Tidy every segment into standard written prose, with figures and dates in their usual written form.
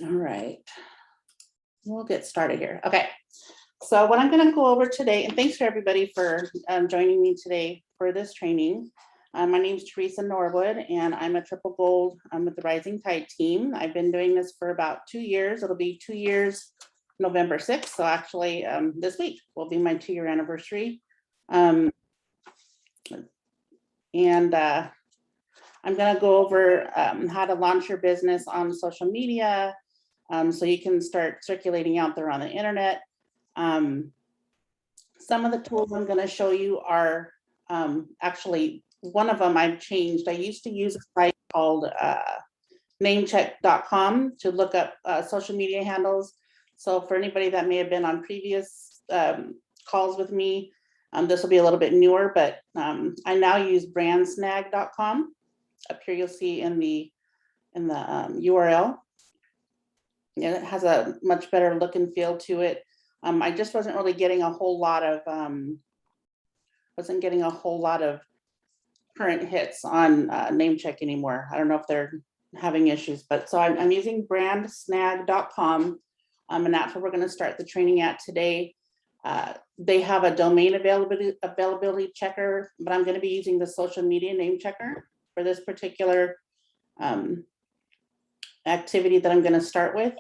All right, we'll get started here. Okay, so what I'm going to go over today, and thanks for everybody for joining me today for this training. My name is Theresa Norwood, and I'm a Triple Gold with the Rising Tide team. I've been doing this for about 2 years. It'll be 2 years, November 6th. So actually, this week will be my 2-year anniversary. I'm going to go over how to launch your business on social media, so you can start circulating out there on the internet. Some of the tools I'm going to show you are actually, one of them I've changed. I used to use a site called namecheck.com to look up social media handles. So for anybody that may have been on previous calls with me, this will be a little bit newer, but I now use brandsnag.com. Up here you'll see in the URL. And it has a much better look and feel to it. I just wasn't really getting a whole lot of current hits on Namecheck anymore. I don't know if they're having issues, but so I'm using brandsnag.com, and that's where we're going to start the training at today. They have a domain availability checker, but I'm going to be using the social media name checker for this particular activity that I'm going to start with.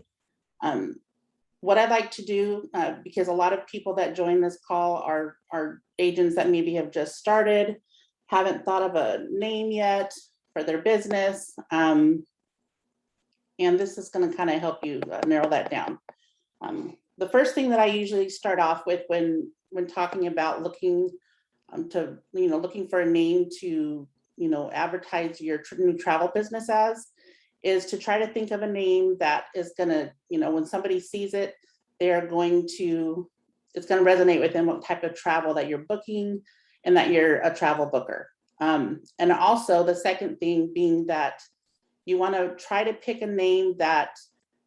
What I'd like to do, because a lot of people that join this call are agents that maybe have just started, haven't thought of a name yet for their business, and this is going to kind of help you narrow that down. The first thing that I usually start off with when talking about looking for a name to advertise your new travel business as, is to try to think of a name that is going to, when somebody sees it, it's going to resonate with them what type of travel that you're booking and that you're a travel booker. And also the second thing being that you want to try to pick a name that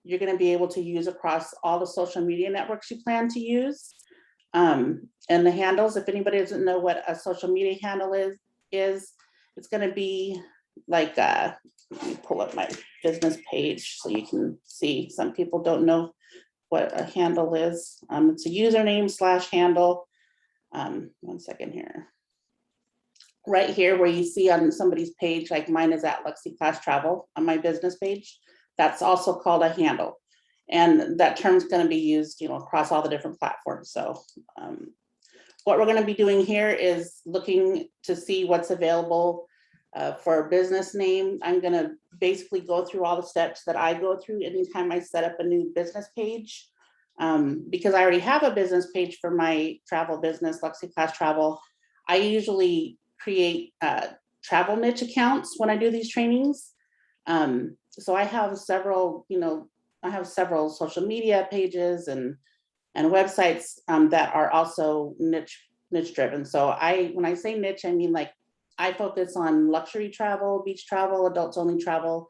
you're going to be able to use across all the social media networks you plan to use. And the handles, if anybody doesn't know what a social media handle is it's going to be like, let me pull up my business page so you can see. Some people don't know what a handle is. It's a username / handle. 1 second here. Right here where you see on somebody's page, like mine is at Lexi Class Travel on my business page, that's also called a handle. And that term's going to be used, across all the different platforms. So what we're going to be doing here is looking to see what's available for a business name. I'm going to basically go through all the steps that I go through anytime I set up a new business page, because I already have a business page for my travel business, Lexi Class Travel. I usually create travel niche accounts when I do these trainings. So I have several, social media pages and websites that are also niche driven. So when I say niche, I mean like I focus on luxury travel, beach travel, adults only travel,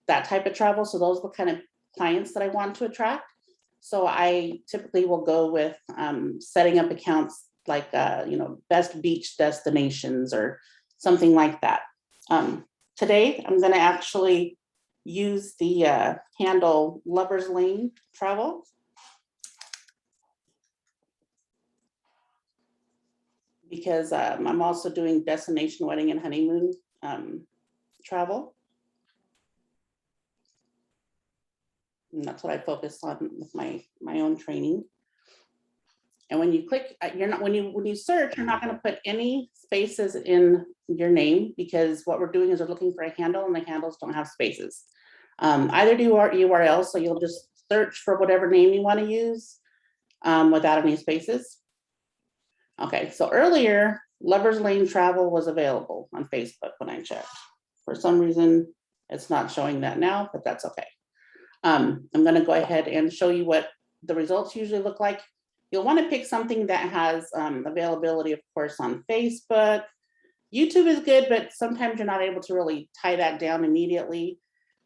that type of travel. So those are the kind of clients that I want to attract. So I typically will go with setting up accounts like, best beach destinations or something like that. Today, I'm going to actually use the handle Lover's Lane Travel. Because I'm also doing destination wedding and honeymoon travel. And that's what I focus on with my own training. And when you click, when you search, you're not going to put any spaces in your name, because what we're doing is we're looking for a handle, and the handles don't have spaces. Either do URL, so you'll just search for whatever name you want to use without any spaces. Okay, so earlier, Lover's Lane Travel was available on Facebook when I checked. For some reason, it's not showing that now, but that's okay. I'm going to go ahead and show you what the results usually look like. You'll want to pick something that has availability, of course, on Facebook. YouTube is good, but sometimes you're not able to really tie that down immediately.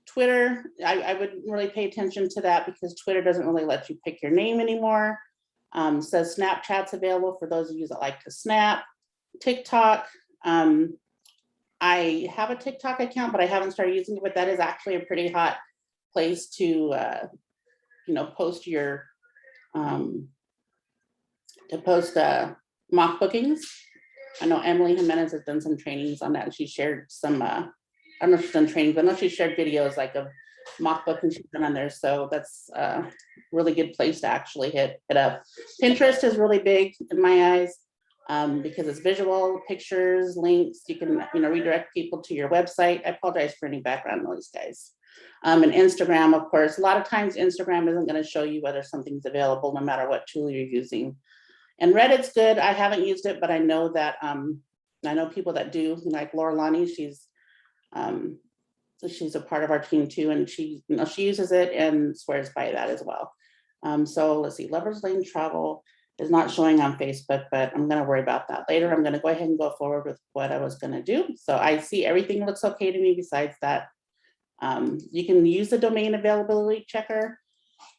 Twitter, I wouldn't really pay attention to that because Twitter doesn't really let you pick your name anymore. Says Snapchat's available for those of you that like to snap. TikTok, I have a TikTok account, but I haven't started using it, but that is actually a pretty hot place to post your mock bookings. I know Emily Jimenez has done some trainings on that, and she shared some, I don't know if she's done trainings, but I know she shared videos like of mock bookings she's done on there. So that's a really good place to actually hit it up. Pinterest is really big in my eyes because it's visual, pictures, links. You can, redirect people to your website. I apologize for any background noise, guys. And Instagram, of course, a lot of times Instagram isn't going to show you whether something's available no matter what tool you're using. And Reddit's good. I haven't used it, but I know that I know people that do, like Laura Lonnie. She's a part of our team too, and she uses it and swears by that as well. So let's see, Lovers Lane Travel is not showing on Facebook, but I'm going to worry about that later. I'm going to go ahead and go forward with what I was going to do. So I see everything looks okay to me. Besides that, you can use the domain availability checker.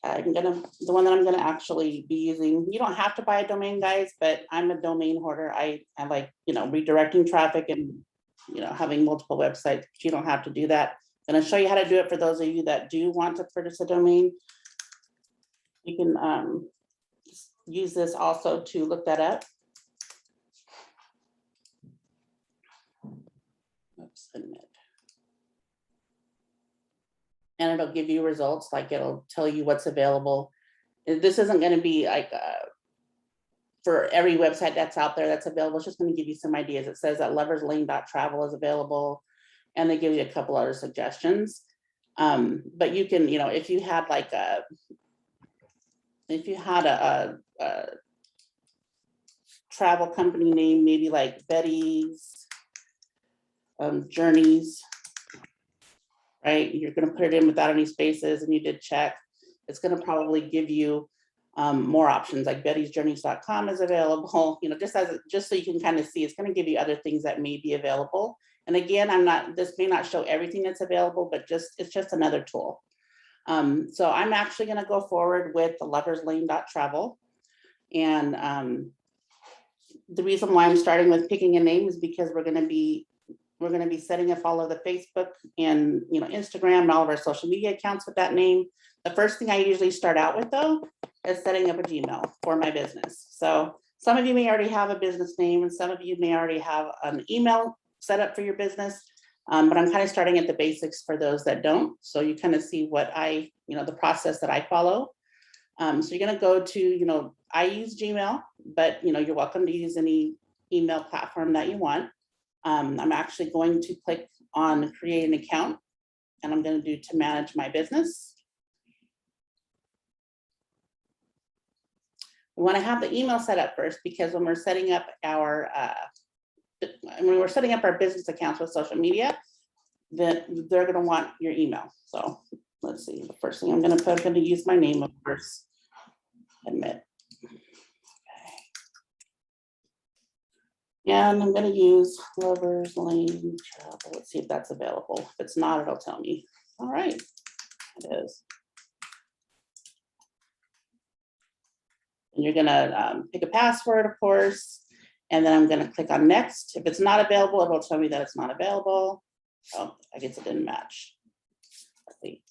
The one that I'm going to actually be using. You don't have to buy a domain, guys, but I'm a domain hoarder. I like, redirecting traffic and, having multiple websites. But you don't have to do that. I'm going to show you how to do it for those of you that do want to purchase a domain. You can use this also to look that up. Oops, admit. And it'll give you results, like it'll tell you what's available. This isn't going to be like for every website that's out there that's available. It's just going to give you some ideas. It says that loverslane.travel is available, and they give you a couple other suggestions. But you can, if you had like a travel company name, maybe like Betty's Journeys. Right, you're going to put it in without any spaces, and you did check. It's going to probably give you more options, like bettysjourneys.com is available. Just so you can kind of see. It's going to give you other things that may be available. And again, this may not show everything that's available, but it's just another tool. So I'm actually going to go forward with the loverslane.travel, and the reason why I'm starting with picking a name is because we're going to be setting up all of the Facebook and Instagram and all of our social media accounts with that name. The first thing I usually start out with, though, is setting up a Gmail for my business. So some of you may already have a business name, and some of you may already have an email set up for your business. But I'm kind of starting at the basics for those that don't. So you kind of see what the process that I follow. So you're going to go to, I use Gmail, but you're welcome to use any email platform that you want. I'm actually going to click on create an account, and I'm going to do to manage my business. We want to have the email set up first, because when we're setting up our business accounts with social media, then they're going to want your email. So let's see. The first thing I'm going to use my name, of course. Admit. And I'm going to use Lovers Lane Travel. Let's see if that's available. If it's not, it'll tell me. All right, it is. And you're going to pick a password, of course, and then I'm going to click on next. If it's not available, it'll tell me that it's not available. Oh, I guess it didn't match. Let's see.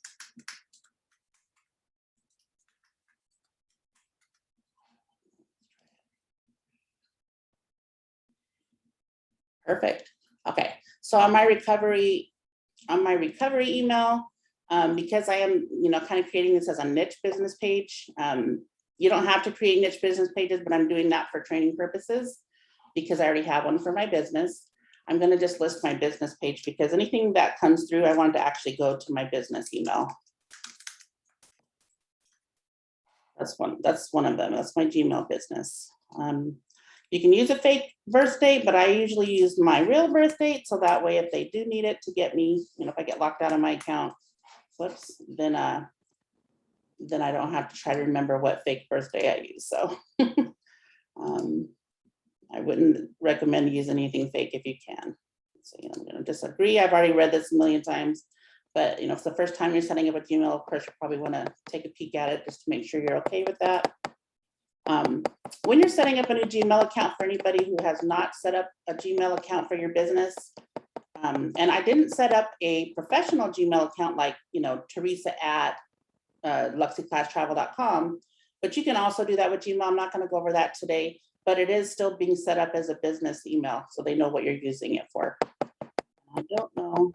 Perfect. Okay, so on my recovery email, because I am, kind of creating this as a niche business page. You don't have to create niche business pages, but I'm doing that for training purposes because I already have one for my business. I'm going to just list my business page because anything that comes through, I want to actually go to my business email. That's one of them. That's my Gmail business. You can use a fake birth date, but I usually use my real birth date. So that way, if they do need it to get me, if I get locked out of my account, whoops, then I don't have to try to remember what fake birthday I use. So I wouldn't recommend using anything fake if you can. So I'm going to disagree. I've already read this a million times, but if it's the first time you're setting up a Gmail, of course, you probably want to take a peek at it just to make sure you're okay with that. When you're setting up a new Gmail account, for anybody who has not set up a Gmail account for your business, and I didn't set up a professional Gmail account like, Theresa at luxyclasstravel.com, but you can also do that with Gmail. I'm not going to go over that today, but it is still being set up as a business email, so they know what you're using it for. I don't know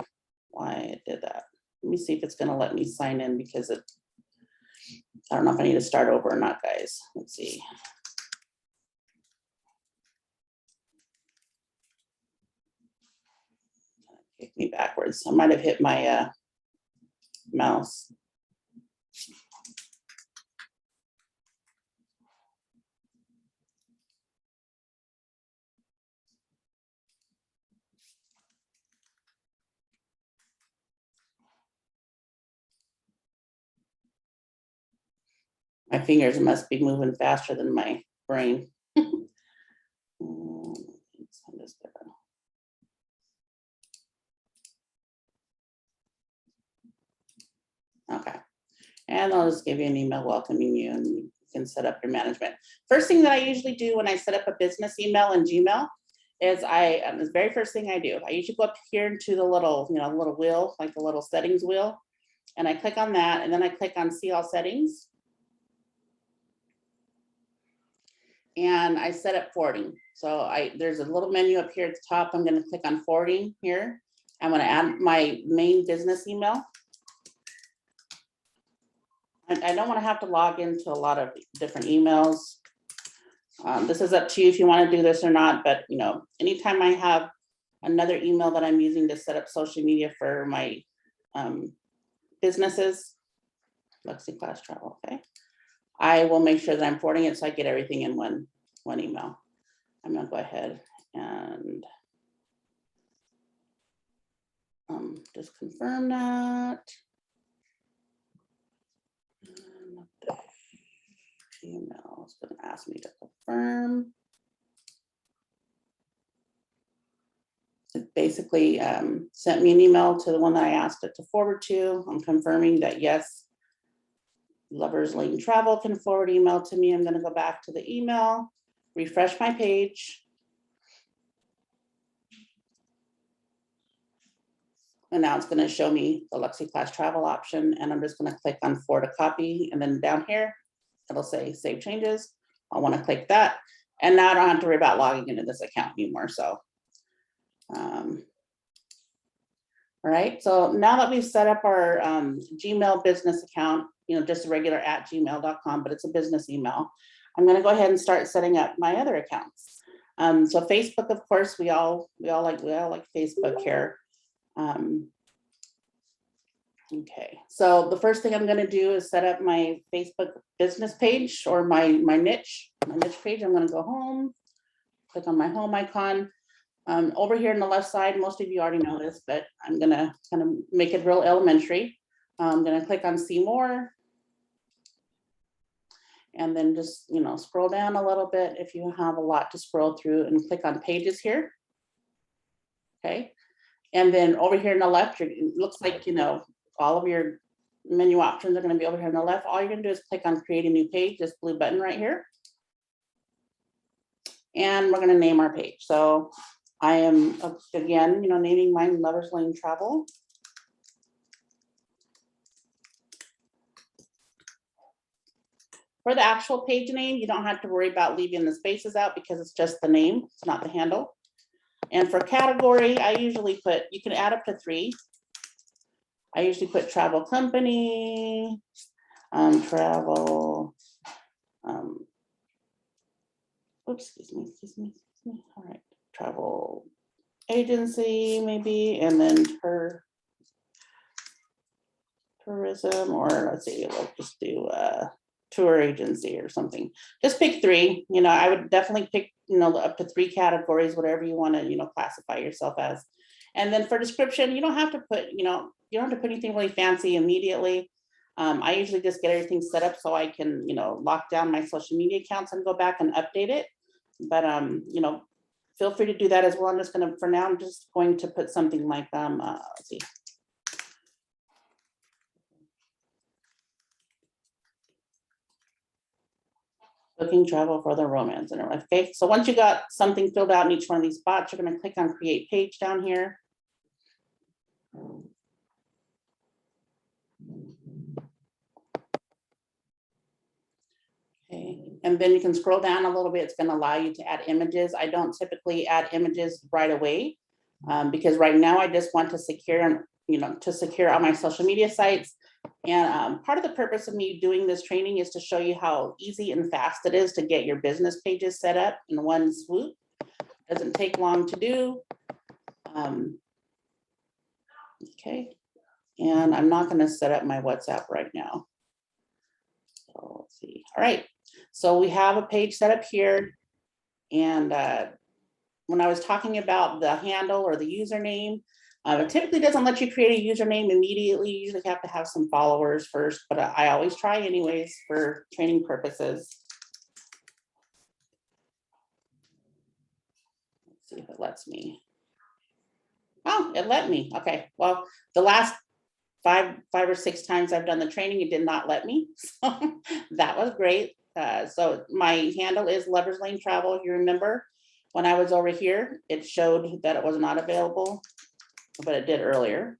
why it did that. Let me see if it's going to let me sign in, because I don't know if I need to start over or not, guys. Let's see. Kick me backwards. I might have hit my mouse. My fingers must be moving faster than my brain. Okay, and I'll just give you an email welcoming you, and you can set up your management. First thing that I usually do when I set up a business email in Gmail is the very first thing I do, I usually go up here into the little, little wheel, like the little settings wheel, and I click on that, and then I click on see all settings, and I set up forwarding. So there's a little menu up here at the top. I'm going to click on forwarding here. I'm going to add my main business email. I don't want to have to log into a lot of different emails. This is up to you if you want to do this or not, but anytime I have another email that I'm using to set up social media for my businesses, Luxy Class Travel, okay, I will make sure that I'm forwarding it so I get everything in one email. I'm gonna go ahead and just confirm that. Email is going to ask me to confirm. It basically sent me an email to the one that I asked it to forward to. I'm confirming that yes, Lovers Lane Travel can forward email to me. I'm going to go back to the email, refresh my page. And now it's going to show me the Luxy Class Travel option, and I'm just going to click on forward a copy, and then down here it'll say save changes. I want to click that, and now I don't have to worry about logging into this account anymore. So all right, so now that we've set up our Gmail business account, just a regular @gmail.com, but it's a business email, I'm going to go ahead and start setting up my other accounts. So Facebook, of course, we all like Facebook here. Okay, so the first thing I'm going to do is set up my Facebook business page, or my niche page. I'm going to go home, click on my home icon. Over here on the left side, most of you already know this, but I'm going to kind of make it real elementary. I'm going to click on see more, and then just scroll down a little bit if you have a lot to scroll through, and click on pages here. Okay, and then over here on the left, it looks like all of your menu options are going to be over here on the left. All you're going to do is click on create a new page, this blue button right here. And we're going to name our page. So I am, again, naming mine Lovers Lane Travel. For the actual page name, you don't have to worry about leaving the spaces out, because it's just the name, it's not the handle. And for category, I usually put, you can add up to 3. I usually put travel company, travel, oops, excuse me. All right, travel agency maybe, and then tourism, or let's see, we'll just do tour agency or something. Just pick 3. I would definitely pick up to 3 categories, whatever you want to classify yourself as. And then for description, you don't have to put you don't have to put anything really fancy immediately. I usually just get everything set up so I can lock down my social media accounts and go back and update it. But feel free to do that as well. I'm just going to, for now, I'm just going to put something like let's see. Booking travel for the romance in her life. Okay, so once you got something filled out in each one of these spots, you're going to click on create page down here. And then you can scroll down a little bit. It's going to allow you to add images. I don't typically add images right away because right now I just want to secure, to secure all my social media sites. And part of the purpose of me doing this training is to show you how easy and fast it is to get your business pages set up in one swoop. Doesn't take long to do. Okay, and I'm not going to set up my WhatsApp right now. So let's see. All right, so we have a page set up here, and when I was talking about the handle or the username, it typically doesn't let you create a username immediately. You usually have to have some followers first, but I always try anyways for training purposes. Let's see if it lets me. Oh, it let me. Okay, well, the last five or six times I've done the training, it did not let me. So that was great. So my handle is Lovers Lane Travel. If you remember, when I was over here, it showed that it was not available, but it did earlier.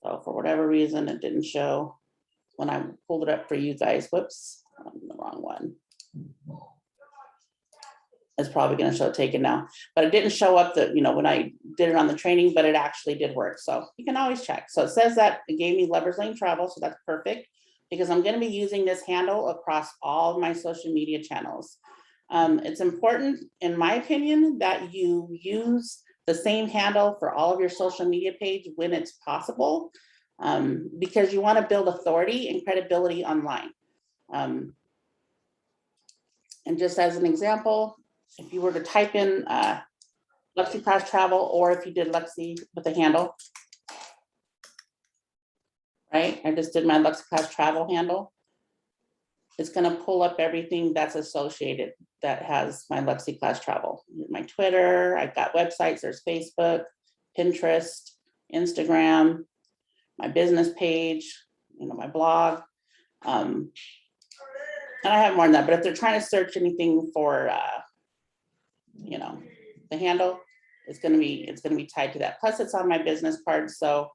So for whatever reason, it didn't show when I pulled it up for you guys. Whoops, I'm the wrong one. It's probably going to show taken now, but it didn't show up that, when I did it on the training, but it actually did work. So you can always check. So it says that it gave me Lovers Lane Travel. So that's perfect because I'm going to be using this handle across all of my social media channels. It's important, in my opinion, that you use the same handle for all of your social media page when it's possible, because you want to build authority and credibility online. And just as an example, if you were to type in Lexi Class Travel, or if you did Lexi with a handle, right? I just did my Lexi Class Travel handle. It's going to pull up everything that's associated that has my Lexi Class Travel. My Twitter, I've got websites, there's Facebook, Pinterest, Instagram, my business page, my blog. And I have more than that, but if they're trying to search anything for, the handle, it's going to be tied to that. Plus it's on my business card. So,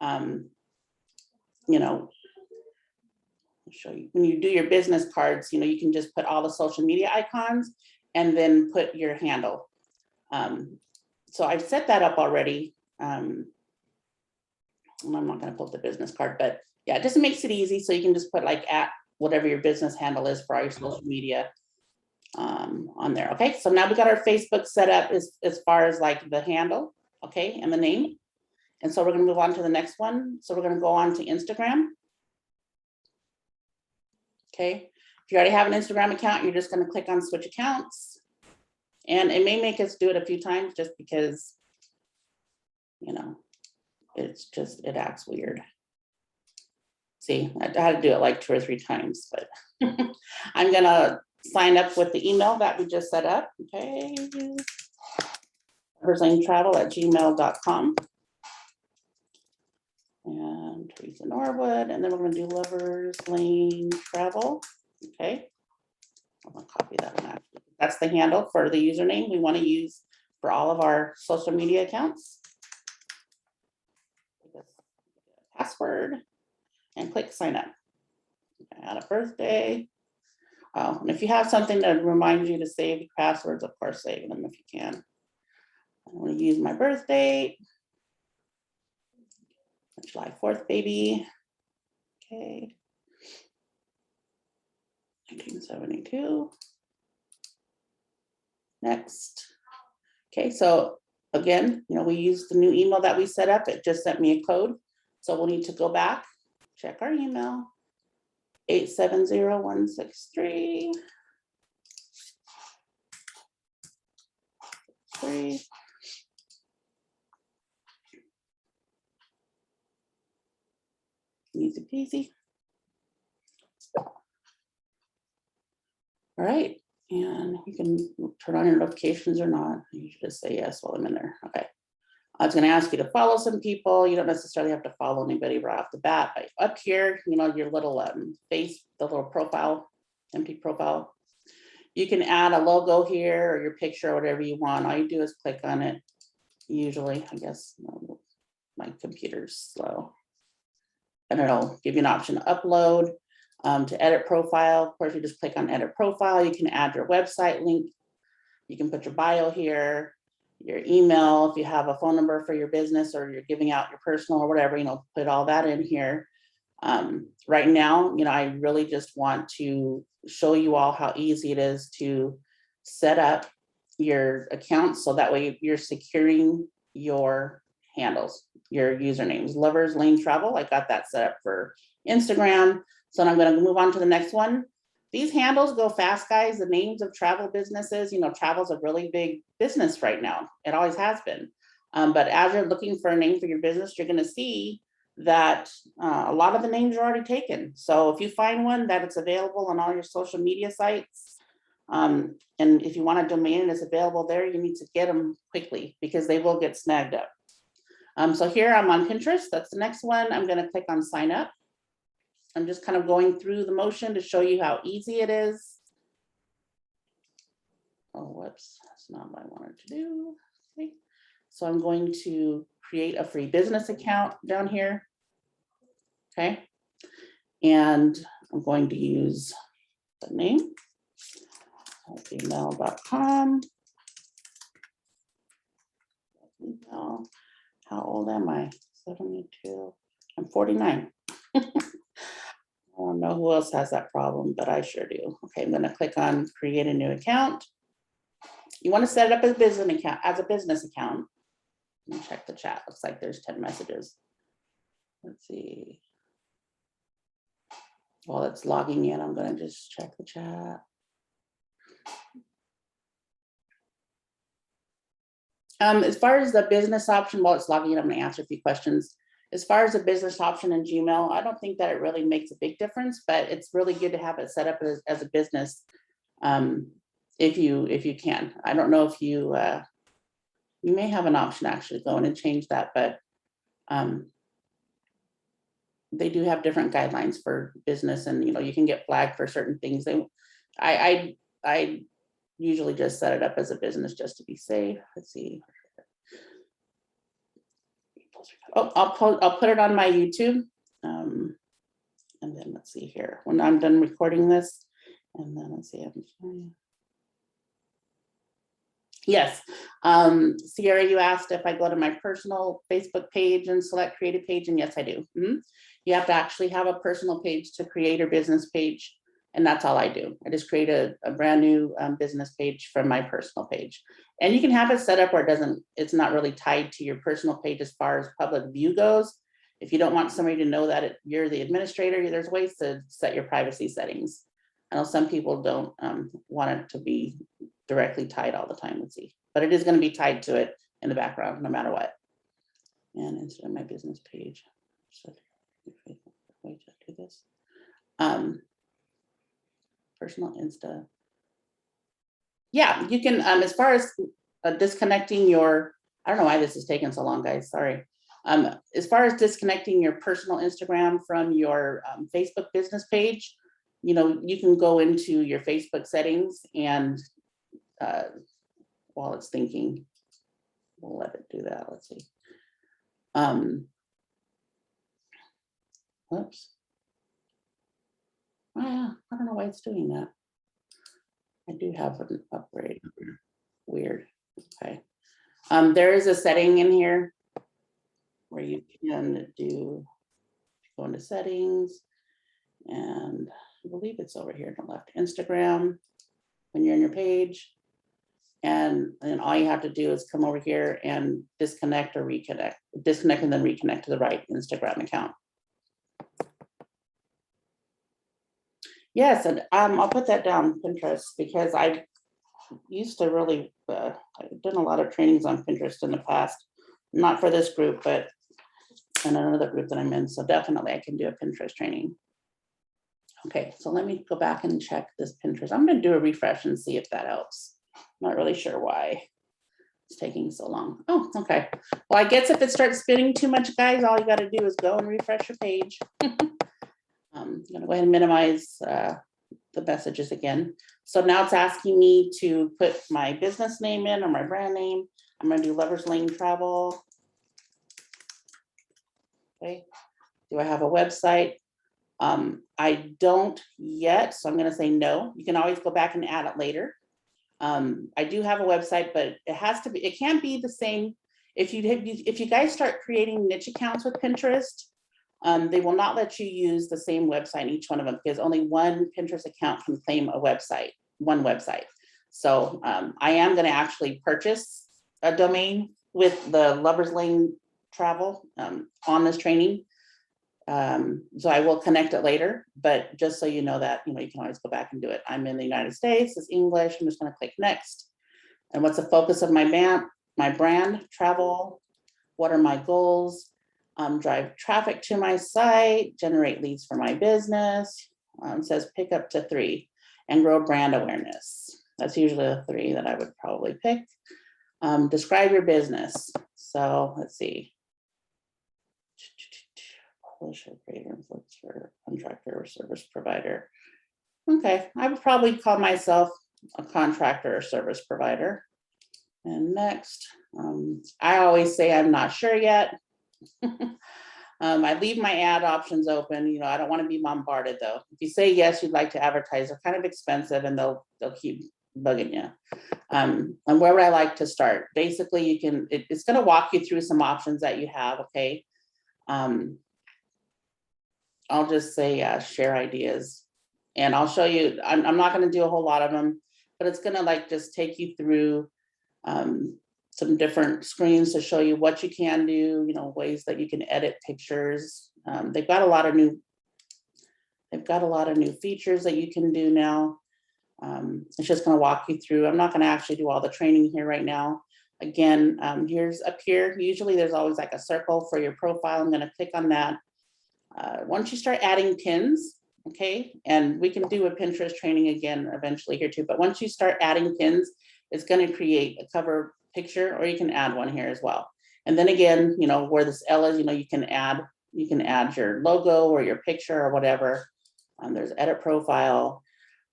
I'll show you when you do your business cards, you can just put all the social media icons and then put your handle. So I've set that up already. I'm not going to put the business card, but yeah, it just makes it easy. So you can just put like at whatever your business handle is for all your social media on there. Okay, so now we got our Facebook set up as far as like the handle, okay, and the name. And so we're going to move on to the next one. So we're going to go on to Instagram. Okay, if you already have an Instagram account, you're just going to click on switch accounts. And it may make us do it a few times just because, it acts weird. See, I had to do it like 2 or 3 times, but I'm going to sign up with the email that we just set up. Okay, loverslanetravel@gmail.com. And Theresa Norwood, and then we're going to do Lovers Lane Travel. Okay, I'm going to copy that one actually. That's the handle for the username we want to use for all of our social media accounts. Password and click sign up. Add a birthday. Oh, and if you have something that reminds you to save your passwords, of course, save them if you can. I want to use my birth date. July 4th, baby. Okay. 1972. Next. Okay, so again, we used the new email that we set up. It just sent me a code. So we'll need to go back, check our email. 870163. Easy peasy. All right, and you can turn on your notifications or not. You should just say yes while I'm in there. Okay. I was going to ask you to follow some people. You don't necessarily have to follow anybody right off the bat. But up here, your little face, the little profile, empty profile. You can add a logo here or your picture or whatever you want. All you do is click on it. Usually, I guess my computer's slow. And it'll give you an option to upload. To edit profile, of course, you just click on edit profile. You can add your website link. You can put your bio here, your email, if you have a phone number for your business or you're giving out your personal or whatever, put all that in here. Right now, I really just want to show you all how easy it is to set up your accounts so that way you're securing your handles, your usernames. Lovers Lane Travel, I got that set up for Instagram. So I'm going to move on to the next one. These handles go fast, guys. The names of travel businesses, travel's a really big business right now. It always has been. But as you're looking for a name for your business, you're going to see that a lot of the names are already taken. So if you find one that it's available on all your social media sites, and if you want a domain and it's available there, you need to get them quickly because they will get snagged up. So here I'm on Pinterest. That's the next one. I'm going to click on sign up. I'm just kind of going through the motion to show you how easy it is. Oh, whoops, that's not what I wanted to do. Okay. So I'm going to create a free business account down here. Okay. And I'm going to use the name, gmail.com. How old am I? 72. I'm 49. I don't know who else has that problem, but I sure do. Okay, I'm going to click on create a new account. You want to set it up as a business account. Let me check the chat. Looks like there's 10 messages. Let's see. While it's logging in, I'm going to just check the chat. As far as the business option, while it's logging in, I'm going to answer a few questions. As far as the business option in Gmail, I don't think that it really makes a big difference, but it's really good to have it set up as a business if you can. I don't know if you may have an option actually go in and change that, but they do have different guidelines for business, and you can get flagged for certain things. I usually just set it up as a business just to be safe. Let's see. Oh, I'll put it on my YouTube. And then let's see here when I'm done recording this. And then let's see. Yes. Sierra, you asked if I go to my personal Facebook page and select create a page, and yes, I do. You have to actually have a personal page to create a business page. And that's all I do. I just create a brand new business page from my personal page. And you can have it set up where it's not really tied to your personal page as far as public view goes. If you don't want somebody to know that you're the administrator, there's ways to set your privacy settings. I know some people don't want it to be directly tied all the time, let's see. But it is going to be tied to it in the background, no matter what. And instead of my business page, so wait, just do this. Personal Insta. Yeah, you can, as far as disconnecting your, I don't know why this is taking so long, guys, sorry. As far as disconnecting your personal Instagram from your Facebook business page, you can go into your Facebook settings and while it's thinking, we'll let it do that. Let's see. Whoops. Oh, yeah, I don't know why it's doing that. I do have an upgrade. Weird. Okay. There is a setting in here where you can go into settings, and I believe it's over here on the left, Instagram, when you're on your page. And then all you have to do is come over here and disconnect or reconnect, disconnect and then reconnect to the right Instagram account. Yes, and I'll put that down, Pinterest, because I used to really, I've done a lot of trainings on Pinterest in the past, not for this group, but in another group that I'm in. So definitely I can do a Pinterest training. Okay, so let me go back and check this Pinterest. I'm going to do a refresh and see if that helps. I'm not really sure why it's taking so long. Oh, okay. Well, I guess if it starts spinning too much, guys, all you got to do is go and refresh your page. I'm going to go ahead and minimize the messages again. So now it's asking me to put my business name in or my brand name. I'm going to do Lovers Lane Travel. Okay. Do I have a website? I don't yet, so I'm gonna say no. You can always go back and add it later. I do have a website, but it has to be, it can't be the same. If you guys start creating niche accounts with Pinterest, they will not let you use the same website in each one of them, because only one Pinterest account can claim a website, one website. So I am going to actually purchase a domain with the Lovers Lane Travel on this training. So I will connect it later, but just so you know that, you can always go back and do it. I'm in the United States, it's English. I'm just going to click next. And what's the focus of my brand, travel? What are my goals? Drive traffic to my site, generate leads for my business. It says pick up to 3 and grow brand awareness. That's usually the 3 that I would probably pick. Describe your business. So let's see. Publisher, creator, influencer, contractor, or service provider. Okay, I would probably call myself a contractor or service provider. And next, I always say I'm not sure yet. I leave my ad options open. I don't want to be bombarded though. If you say yes, you'd like to advertise, they're kind of expensive and they'll keep bugging you. And where would I like to start? Basically, it's going to walk you through some options that you have. Okay. I'll just say share ideas, and I'll show you. I'm not going to do a whole lot of them, but it's going to just take you through some different screens to show you what you can do, ways that you can edit pictures. They've got a lot of new features that you can do now. It's just going to walk you through. I'm not going to actually do all the training here right now. Again, here's up here. Usually there's always like a circle for your profile. I'm going to click on that. Once you start adding pins, okay, and we can do a Pinterest training again eventually here too, but once you start adding pins, it's going to create a cover picture, or you can add one here as well. And then again, where this L is, you can add your logo or your picture or whatever. There's edit profile.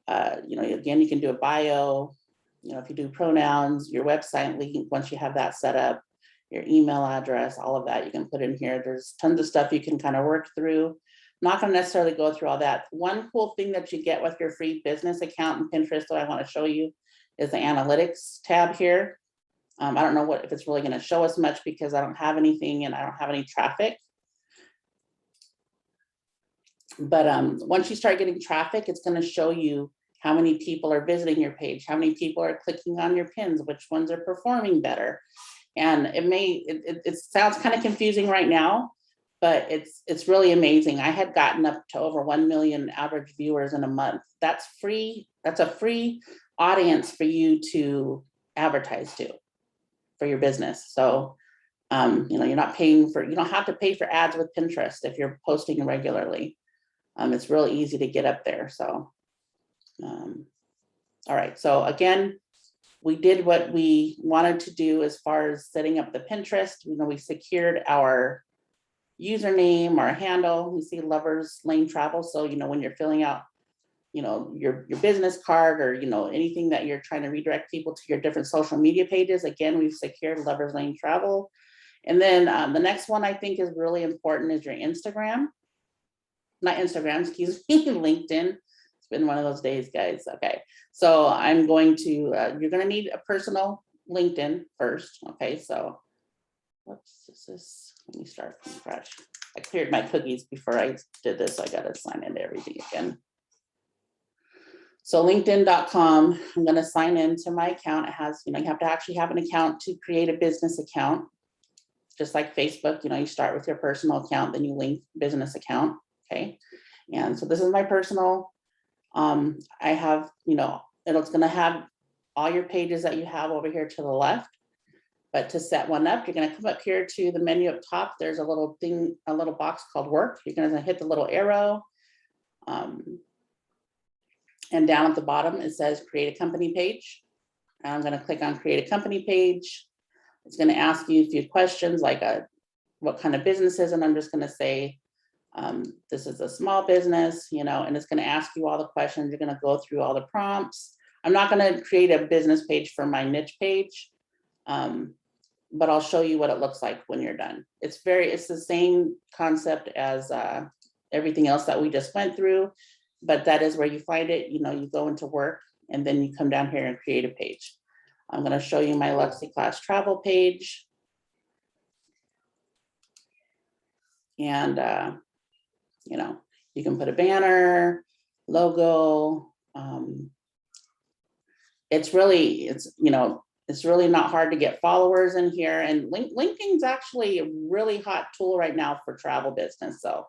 Again, you can do a bio. If you do pronouns, your website link, once you have that set up, your email address, all of that you can put in here. There's tons of stuff you can kind of work through. I'm not going to necessarily go through all that. One cool thing that you get with your free business account in Pinterest that I want to show you is the analytics tab here. I don't know if it's really going to show us much because I don't have anything and I don't have any traffic. But once you start getting traffic, it's going to show you how many people are visiting your page, how many people are clicking on your pins, which ones are performing better. And it sounds kind of confusing right now, but it's really amazing. I had gotten up to over 1 million average viewers in a month. That's free. That's a free audience for you to advertise to for your business. So, you're not paying for, you don't have to pay for ads with Pinterest if you're posting regularly. It's really easy to get up there. So, all right. So again, we did what we wanted to do as far as setting up the Pinterest. We secured our username, our handle. You see Lovers Lane Travel. So, when you're filling out, your business card or, anything that you're trying to redirect people to your different social media pages. Again, we've secured Lovers Lane Travel. And then the next one I think is really important is your Instagram. Not Instagram, excuse me, LinkedIn. It's been one of those days, guys. Okay, so I'm going to, you're going to need a personal LinkedIn first. Okay, so what's this? Let me start from scratch. I cleared my cookies before I did this. I got to sign into everything again. So LinkedIn.com, I'm going to sign into my account. It has, you have to actually have an account to create a business account. Just like Facebook, you start with your personal account, then you link business account. Okay, and so this is my personal. I have, it's going to have all your pages that you have over here to the left. But to set one up, you're going to come up here to the menu up top. There's a little thing, a little box called work. You're going to hit the little arrow. And down at the bottom, it says create a company page. I'm going to click on create a company page. It's going to ask you a few questions like what kind of business is, and I'm just going to say, this is a small business, and it's going to ask you all the questions. You're going to go through all the prompts. I'm not going to create a business page for my niche page, but I'll show you what it looks like when you're done. It's the same concept as everything else that we just went through, but that is where you find it. You know, you go into work and then you come down here and create a page. I'm going to show you my Luxy Class travel page. And, you know, you can put a banner, logo. It's really not hard to get followers in here. And LinkedIn's actually a really hot tool right now for travel business. So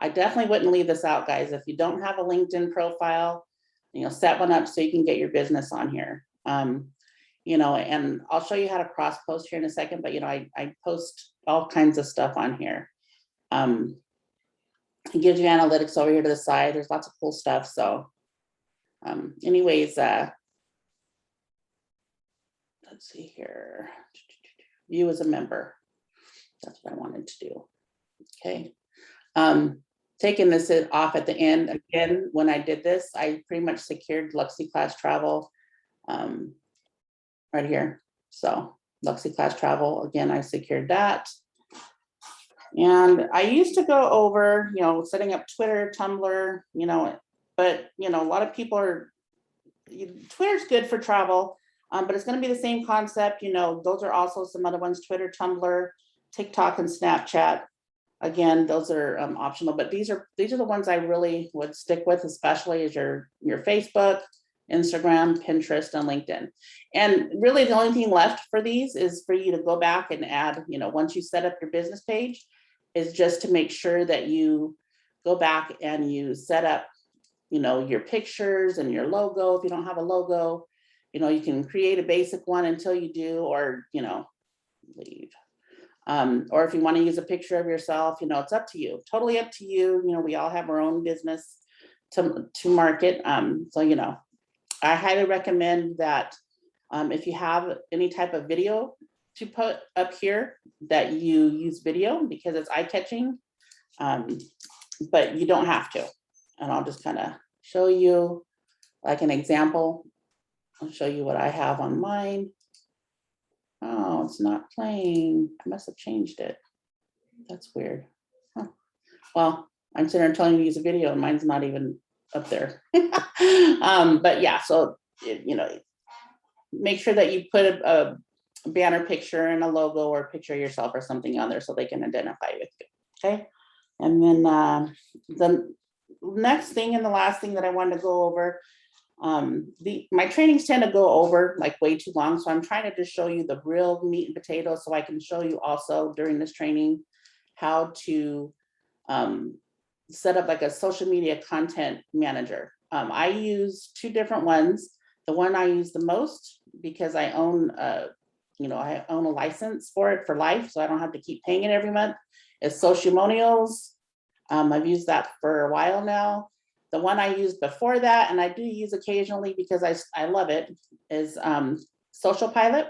I definitely wouldn't leave this out, guys. If you don't have a LinkedIn profile, you know, set one up so you can get your business on here. You know, and I'll show you how to cross post here in a second, but you know, I post all kinds of stuff on here. It gives you analytics over here to the side. There's lots of cool stuff. So anyways, let's see here. View as a member. That's what I wanted to do. Okay. Taking this off at the end. Again, when I did this, I pretty much secured Luxy Class Travel right here. So Luxy Class Travel, again, I secured that. And I used to go over, you know, setting up Twitter, Tumblr, you know, but, you know, a lot of people are, Twitter's good for travel, but it's going to be the same concept. You know, those are also some other ones, Twitter, Tumblr, TikTok, and Snapchat. Again, those are optional, but these are the ones I really would stick with, especially as your Facebook, Instagram, Pinterest, and LinkedIn. And really the only thing left for these is for you to go back and add, you know, once you set up your business page, is just to make sure that you go back and you set up, you know, your pictures and your logo. If you don't have a logo, you know, you can create a basic one until you do, or, you know, leave. Or if you want to use a picture of yourself, you know, it's up to you, totally up to you. You know, we all have our own business to market. So, you know, I highly recommend that if you have any type of video to put up here, that you use video, because it's eye-catching, but you don't have to. And I'll just kind of show you like an example. I'll show you what I have on mine. Oh, it's not playing. I must have changed it. That's weird. Huh. Well, I'm sitting there telling you to use a video and mine's not even up there. But yeah, so, you know, make sure that you put a banner picture and a logo or a picture of yourself or something on there so they can identify with you. Okay. And then the next thing and the last thing that I wanted to go over, my trainings tend to go over like way too long. So I'm trying to just show you the real meat and potatoes, so I can show you also during this training how to set up like a social media content manager. I use two different ones. The one I use the most, because I own I own a license for it for life, so I don't have to keep paying it every month, is Socialmonials. I've used that for a while now. The one I used before that, and I do use occasionally because I love it, is Social Pilot.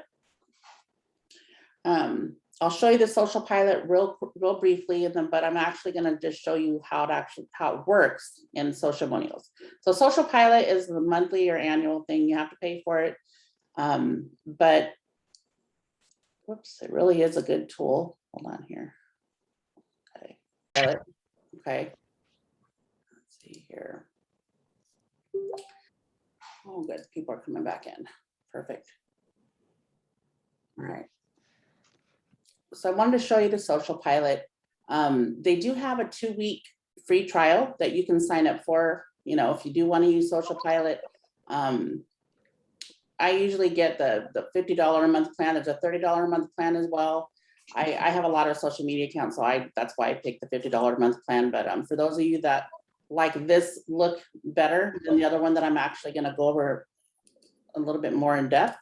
I'll show you the Social Pilot real briefly, and then, but I'm actually going to just show you how it works in Socialmonials. So Social Pilot is the monthly or annual thing. You have to pay for it, but whoops, it really is a good tool. Hold on here. Okay. Okay. Let's see here. Oh, good. People are coming back in. Perfect. All right. So I wanted to show you the Social Pilot. They do have a 2-week free trial that you can sign up for. You know, if you do want to use Social Pilot, I usually get the $50 a month plan. There's a $30 a month plan as well. I have a lot of social media accounts, so that's why I picked the $50 a month plan. But for those of you that like this look better than the other one that I'm actually going to go over a little bit more in depth,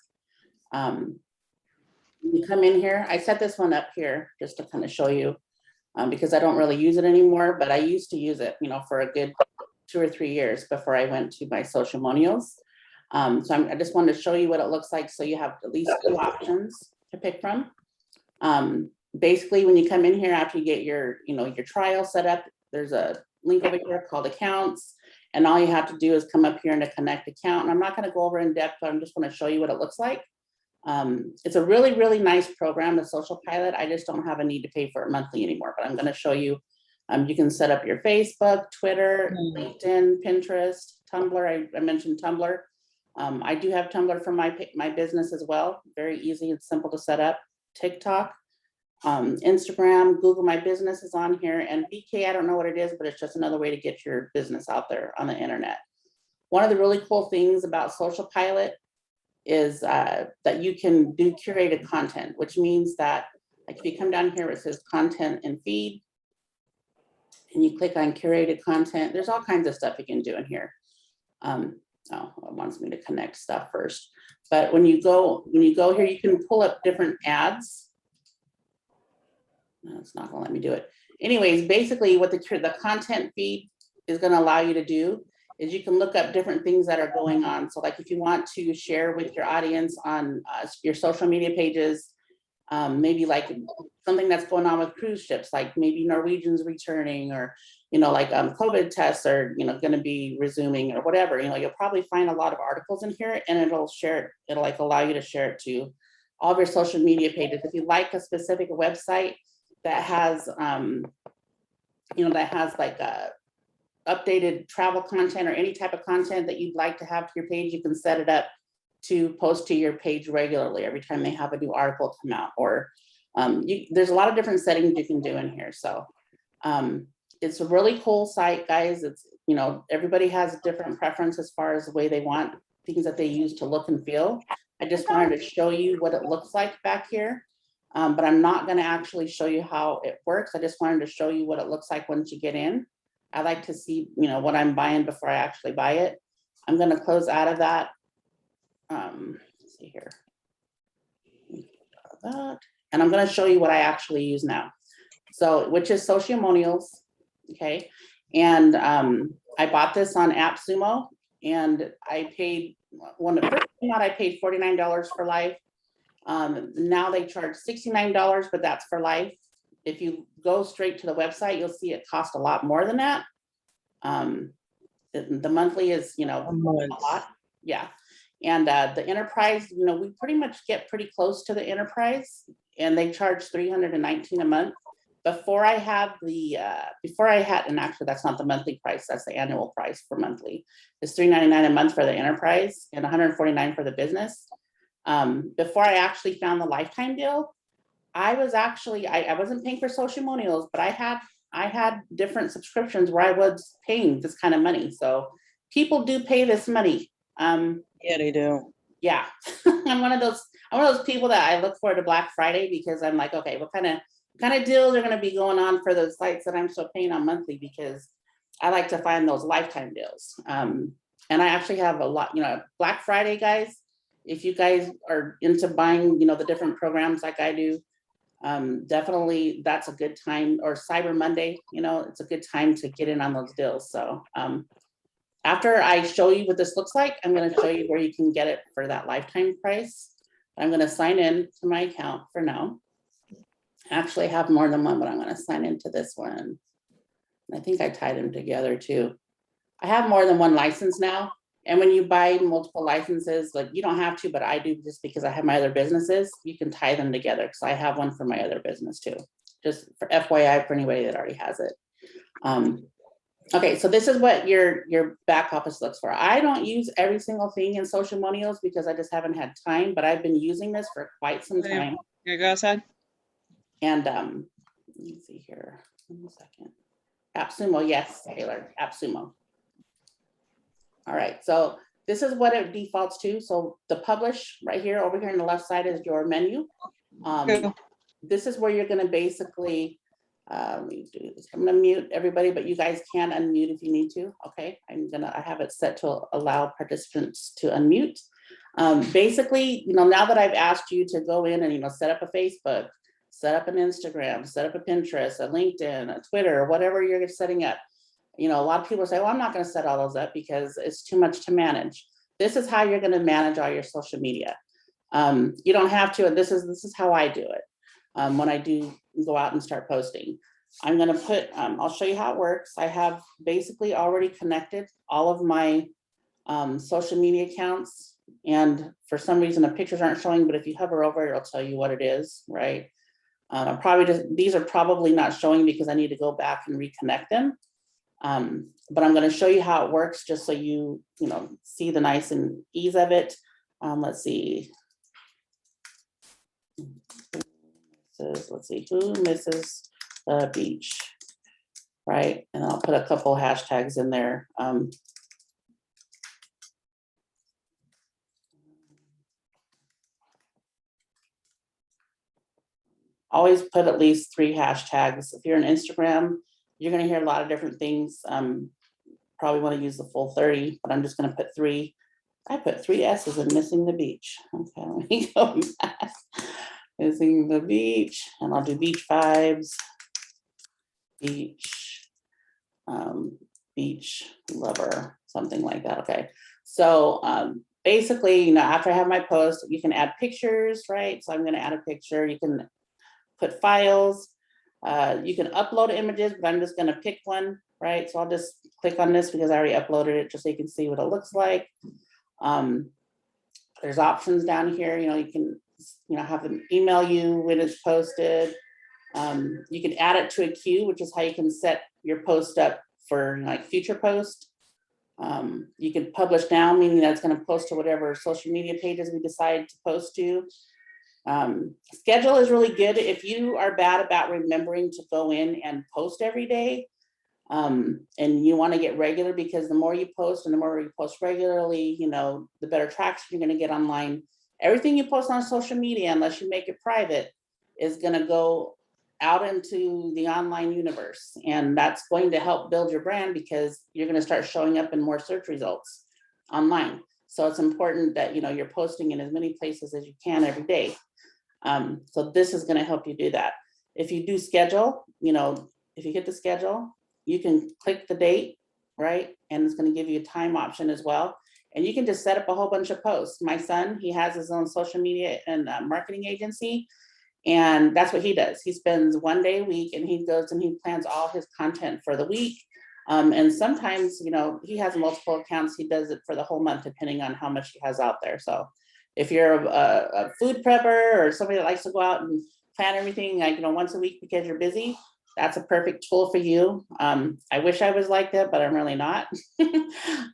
you come in here. I set this one up here just to kind of show you, because I don't really use it anymore, but I used to use it, you know, for a good 2 or 3 years before I went to my Socialmonials. So I just wanted to show you what it looks like, so you have at least 2 options to pick from. Basically, when you come in here after you get your trial set up, there's a link over here called Accounts, and all you have to do is come up here and to connect account. And I'm not going to go over in depth, but I'm just going to show you what it looks like. It's a really nice program, the Social Pilot. I just don't have a need to pay for it monthly anymore, but I'm going to show you You can set up your Facebook, Twitter, LinkedIn, Pinterest, Tumblr. I mentioned Tumblr. I do have Tumblr for my business as well. Very easy and simple to set up. TikTok, Instagram, Google My Business is on here, and BK, I don't know what it is, but it's just another way to get your business out there on the internet. One of the really cool things about Social Pilot is that you can do curated content, which means that, like, if you come down here where it says content and feed, and you click on curated content, there's all kinds of stuff you can do in here. Oh, it wants me to connect stuff first. But when you go here, you can pull up different ads. No, it's not gonna let me do it. Anyways, basically what the content feed is gonna allow you to do is you can look up different things that are going on. So like if you want to share with your audience on your social media pages, maybe like something that's going on with cruise ships, like maybe Norwegian's returning, or, you know, like COVID tests are, you know, going to be resuming or whatever. You know, you'll probably find a lot of articles in here, and it'll share it. It'll like allow you to share it to all of your social media pages. If you like a specific website that has, you know, that has like a updated travel content or any type of content that you'd like to have to your page, you can set it up to post to your page regularly every time they have a new article come out. Or there's a lot of different settings you can do in here. So it's a really cool site, guys. It's, you know, everybody has a different preference as far as the way they want things that they use to look and feel. I just wanted to show you what it looks like back here. But I'm not going to actually show you how it works. I just wanted to show you what it looks like once you get in. I like to see, you know, what I'm buying before I actually buy it. I'm going to close out of that. Let's see here. That. And I'm going to show you what I actually use now. So, which is Sociamonials. Okay. And I bought this on AppSumo, and I paid, when it first came out, I paid $49 for life. Now they charge $69, but that's for life. If you go straight to the website, you'll see it costs a lot more than that. The monthly is, you know, a lot. Yeah. And the enterprise, you know, we pretty much get pretty close to the enterprise, and they charge $319 a month. Before I had, and actually that's not the monthly price, that's the annual price for monthly. It's $399 a month for the enterprise and $149 for the business. Before I actually found the lifetime deal, I was actually, I wasn't paying for Sociamonials, but I had different subscriptions where I was paying this kind of money. So people do pay this money. Yeah, they do. Yeah, I'm one of those people that I look forward to Black Friday, because I'm like, okay, what kind of deals are going to be going on for those sites that I'm still paying on monthly, because I like to find those lifetime deals. And I actually have a lot, you know, Black Friday, guys. If you guys are into buying, you know, the different programs like I do, definitely that's a good time. Or Cyber Monday, you know, it's a good time to get in on those deals. So after I show you what this looks like, I'm going to show you where you can get it for that lifetime price. I'm going to sign in to my account for now. I actually have more than one, but I'm going to sign into this one. I think I tied them together too. I have more than one license now. And when you buy multiple licenses, like, you don't have to, but I do, just because I have my other businesses, you can tie them together, because I have one for my other business too. Just for FYI for anybody that already has it. Okay, so this is what your back office looks for. I don't use every single thing in Sociamonials because I just haven't had time, but I've been using this for quite some time. Here, go outside. And let me see here. 1 second. AppSumo, yes, Taylor, AppSumo. All right, so this is what it defaults to. So the publish right here, over here on the left side, is your menu. This is where you're going to basically, let me do this. I'm going to mute everybody, but you guys can unmute if you need to. Okay, I have it set to allow participants to unmute. Basically, you know, now that I've asked you to go in and, you know, set up a Facebook, set up an Instagram, set up a Pinterest, a LinkedIn, a Twitter, whatever you're setting up. You know, a lot of people say, well, I'm not going to set all those up because it's too much to manage. This is how you're going to manage all your social media. You don't have to, and this is how I do it. When I do go out and start posting, I'm going to put, I'll show you how it works. I have basically already connected all of my social media accounts. And for some reason, the pictures aren't showing, but if you hover over it, it'll tell you what it is, right? I'm probably just, these are probably not showing because I need to go back and reconnect them. But I'm going to show you how it works just so you see the nice and ease of it. Let's see. Let's see, who misses the beach, right? And I'll put a couple hashtags in there. Always put at least 3 hashtags. If you're on Instagram, you're going to hear a lot of different things. Probably want to use the full 30, but I'm just going to put 3. I put 3 S's in missing the beach. Okay, let me go back. Missing the beach, and I'll do beach vibes, beach, beach lover, something like that. Okay, so basically, after I have my post, you can add pictures, right? So I'm going to add a picture. You can put files. You can upload images, but I'm just going to pick one, right? So I'll just click on this because I already uploaded it just so you can see what it looks like. There's options down here. You can have them email you when it's posted. You can add it to a queue, which is how you can set your post up for like future post. You can publish now, meaning that's going to post to whatever social media pages we decide to post to. Schedule is really good if you are bad about remembering to go in and post every day. And you want to get regular, because the more you post and the more you post regularly, the better traction you're going to get online. Everything you post on social media, unless you make it private, is going to go out into the online universe. And that's going to help build your brand because you're going to start showing up in more search results online. So it's important that, you're posting in as many places as you can every day. So this is going to help you do that. If you do schedule, if you hit the schedule, you can click the date, right? And it's going to give you a time option as well. And you can just set up a whole bunch of posts. My son, he has his own social media and marketing agency. And that's what he does. He spends one day a week and he goes and he plans all his content for the week. And sometimes, he has multiple accounts. He does it for the whole month, depending on how much he has out there. So if you're a food prepper or somebody that likes to go out and plan everything like, once a week because you're busy, that's a perfect tool for you. I wish I was like that, but I'm really not.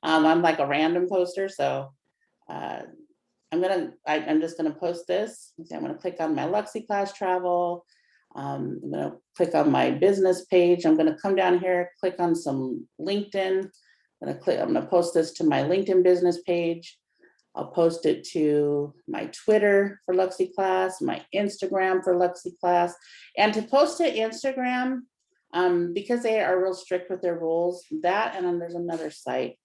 I'm like a random poster. So I'm just gonna post this. I'm gonna click on my Luxy class travel. I'm gonna click on my business page. I'm gonna come down here, click on some LinkedIn. I'm gonna post this to my LinkedIn business page. I'll post it to my Twitter for Luxy class, my Instagram for Luxy class. And to post to Instagram, because they are real strict with their rules, that, and then there's another site.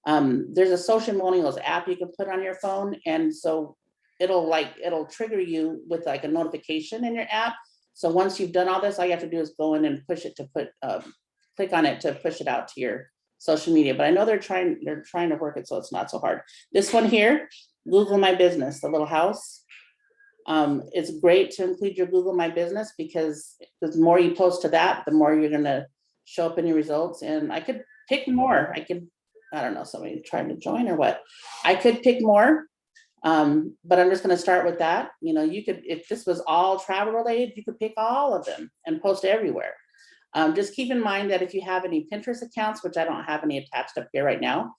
There's a social millennials app you can put on your phone. And so it'll trigger you with like a notification in your app. So once you've done all this, all you have to do is go in and push it click on it to push it out to your social media. But I know they're trying to work it so it's not so hard. This one here, Google My Business, the little house. It's great to include your Google My Business because the more you post to that, the more you're gonna show up in your results. And I could pick more. I don't know, somebody trying to join or what. I could pick more, but I'm just gonna start with that. You could, if this was all travel related, you could pick all of them and post everywhere. Just keep in mind that if you have any Pinterest accounts, which I don't have any attached up here right now,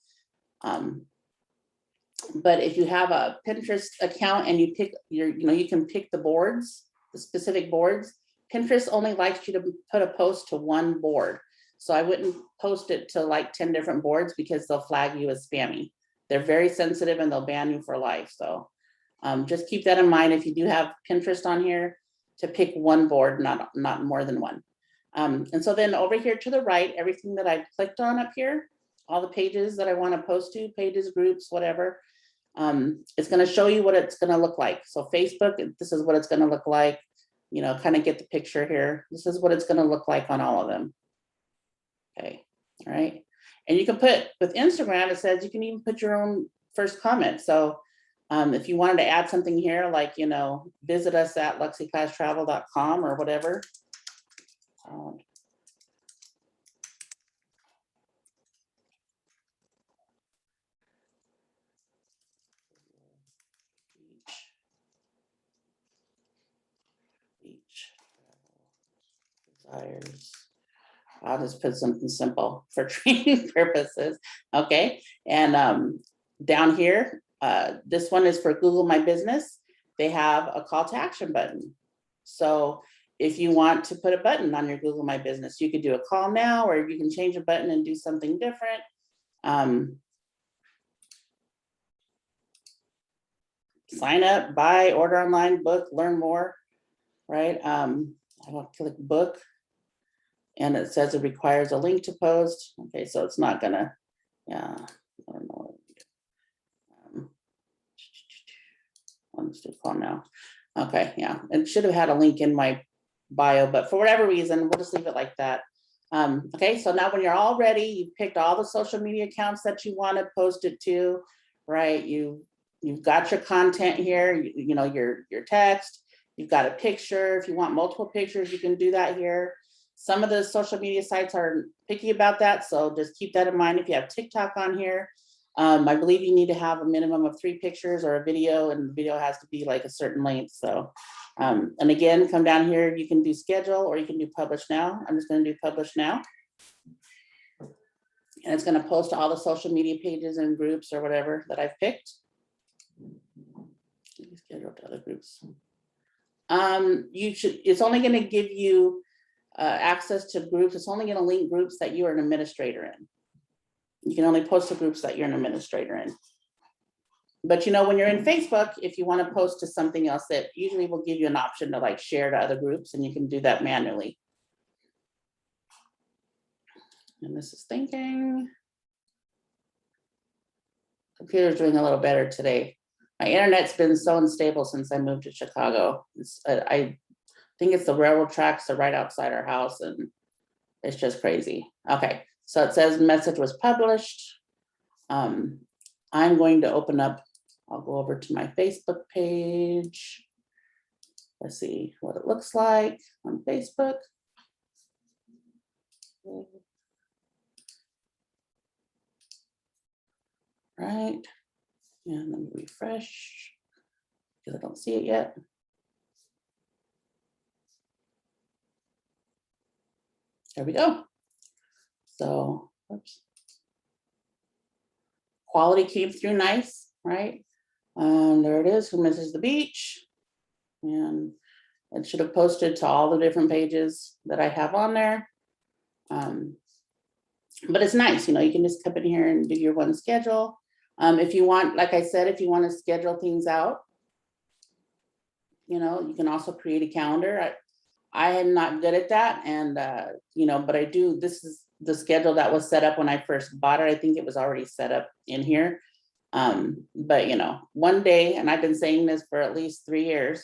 but if you have a Pinterest account and you pick you can pick the boards, the specific boards. Pinterest only likes you to put a post to one board. So I wouldn't post it to like 10 different boards because they'll flag you as spammy. They're very sensitive and they'll ban you for life. So just keep that in mind if you do have Pinterest on here, to pick one board, not more than one. And so then over here to the right, everything that I've clicked on up here, all the pages that I want to post to, pages, groups, whatever, it's going to show you what it's going to look like. So Facebook, this is what it's going to look like, kind of get the picture here. This is what it's going to look like on all of them. Okay, all right. And you can put, with Instagram, it says you can even put your own first comment. So if you wanted to add something here, like, visit us at luxyclasstravel.com or whatever. Beach desires. I'll just put something simple for training purposes. Okay, and down here, this one is for Google My Business. They have a call to action button. So if you want to put a button on your Google My Business, you could do a call now, or you can change a button and do something different. Sign up, buy, order online, book, learn more, right? I want to click book, and it says it requires a link to post. Okay, so it's not gonna, yeah, I don't know. Let's do call now. Okay, yeah, it should have had a link in my bio, but for whatever reason, we'll just leave it like that. Okay, so now when you're all ready, you've picked all the social media accounts that you want to post it to, right? You've got your content here, you know, your text, you've got a picture. If you want multiple pictures, you can do that here. Some of the social media sites are picky about that, so just keep that in mind. If you have TikTok on here, I believe you need to have a minimum of 3 pictures or a video, and the video has to be like a certain length. So, and again, come down here, you can do schedule or you can do publish now. I'm just going to do publish now. And it's going to post to all the social media pages and groups or whatever that I've picked. Schedule to other groups. It's only going to give you access to groups. It's only going to link groups that you are an administrator in. You can only post to groups that you're an administrator in. But you know, when you're in Facebook, if you want to post to something else, that usually will give you an option to like share to other groups, and you can do that manually. And this is thinking. Computer's doing a little better today. My internet's been so unstable since I moved to Chicago. I think it's the railroad tracks are right outside our house, and it's just crazy. Okay, so it says message was published. I'm going to open up, I'll go over to my Facebook page. Let's see what it looks like on Facebook. Right, and let me refresh because I don't see it yet. There we go. So, oops. Quality came through nice, right? There it is, who misses the beach? And it should have posted to all the different pages that I have on there. But it's nice, you know, you can just come in here and do your one schedule. If you want, like I said, if you want to schedule things out, you know, you can also create a calendar. I am not good at that, and you know, but I do. This is the schedule that was set up when I first bought it. I think it was already set up in here. But you know, one day, and I've been saying this for at least 3 years,